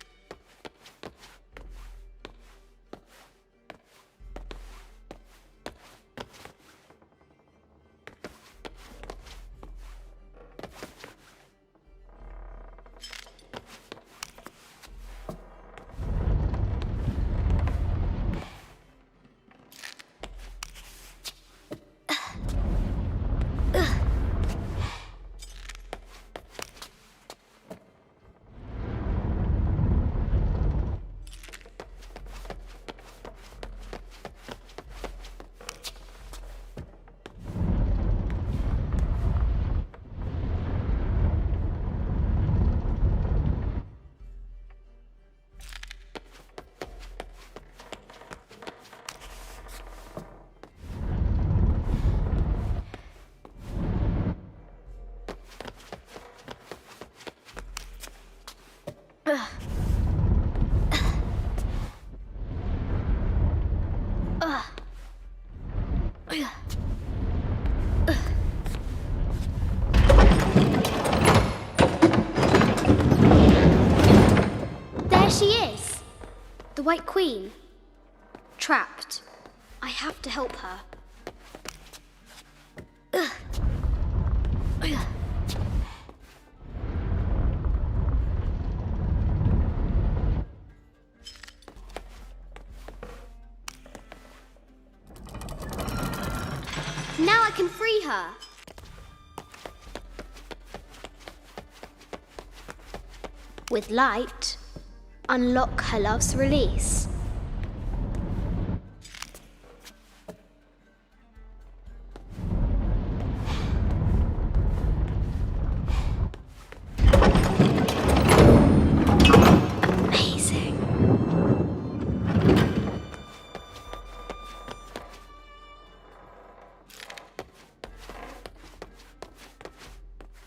There she is! The White Queen. Trapped. I have to help her. her. With light, unlock her love's release. Amazing.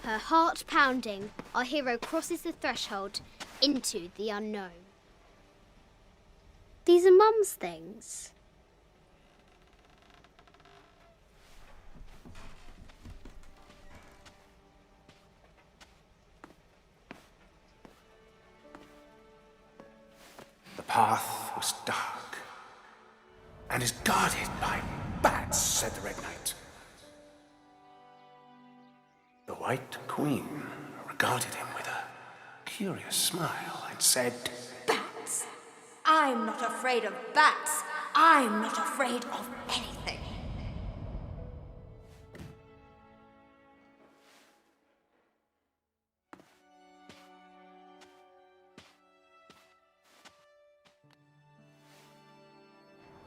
Her heart pounding, our hero crosses the threshold into the unknown. These are Mum's things. The path was dark and is guarded by bats, said the Red Knight. The White Queen regarded him with a curious smile and said, Bats! I'm not afraid of bats. I'm not afraid of anything.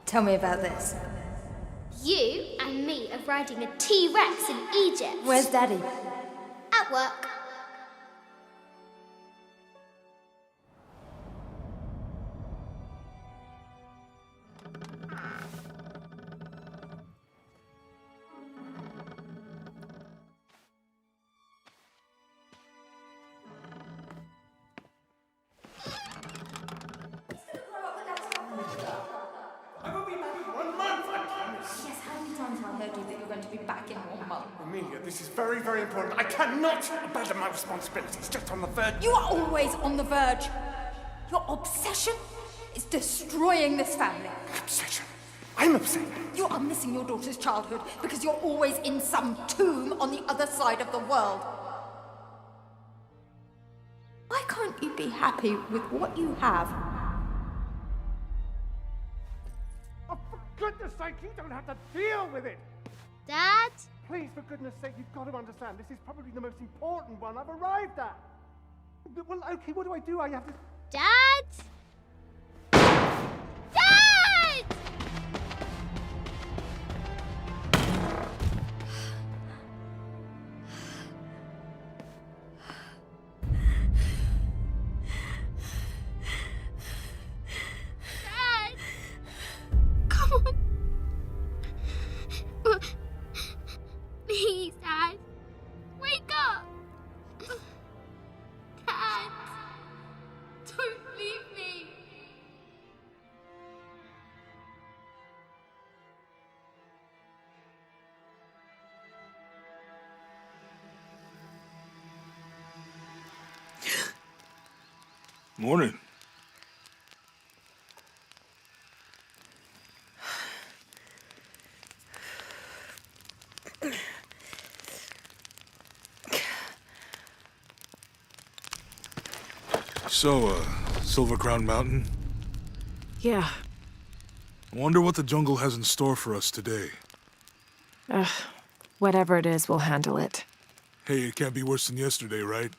Tell me about this. You and me are riding a T-Rex in Egypt. Where's Daddy? At work. Yes, how many times have I heard you that you're going to be back in 1 month? Amelia, this is very, very important. I cannot abandon my responsibilities just on the verge. You are always on the verge. Your obsession is destroying this family. Obsession. I'm upset. You are missing your daughter's childhood because you're always in some tomb on the other side of the world. Why can't you be happy with what you have? Oh, for goodness sake, you don't have to deal with it! Dad? Please, for goodness sake, you've got to understand, this is probably the most important one I've arrived at. Well, okay, what do? I have to... Dad? Dad! Dad! Come on. Please, Dad. Wake up. Dad. Don't leave me. Morning. So, Silver Crown Mountain? Yeah. I wonder what the jungle has in store for us today. Whatever it is, we'll handle it. Hey, it can't be worse than yesterday, right?